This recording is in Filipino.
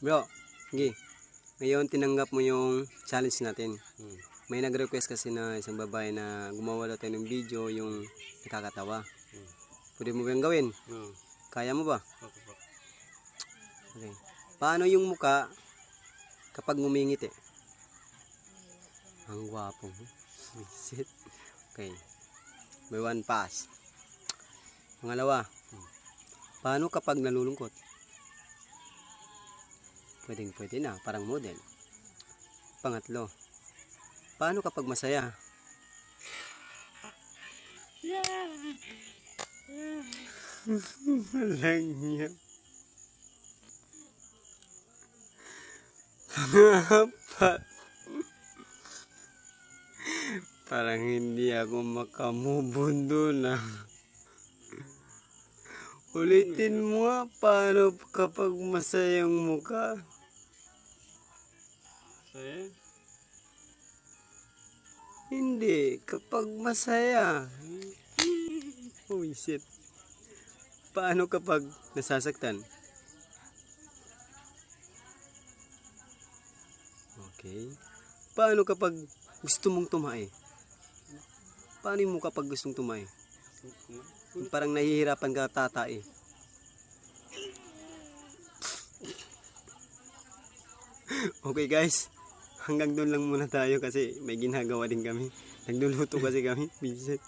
Bro, sige. Ngayon tinanggap mo yung challenge natin. May nag-request kasi na isang babae na gumawa daw tayo ng video yung nakakatawa. Pwede mo ba yung gawin? Kaya mo ba? Okay. Paano yung muka kapag ngumingiti? Ang gwapo mo. Shit. Okay. May one pass. Pangalawa. Paano kapag nalulungkot? Pwede na, parang model. Pangatlo. Paano kapag masaya? Walang niya. Pangapat. Parang hindi ako makamubundo na. Ulitin mo nga, paano kapag masaya yung mukha? Saya? Hindi, kapag masaya. Oh shit. Paano kapag nasasaktan? Okay. Paano kapag gusto mong tumae? Paano mo kapag gustong tumae? Parang nahihirapan ka tatae. Okay guys, hanggang doon lang muna tayo kasi may ginagawa din kami. Nagluluto kasi kami. Visit.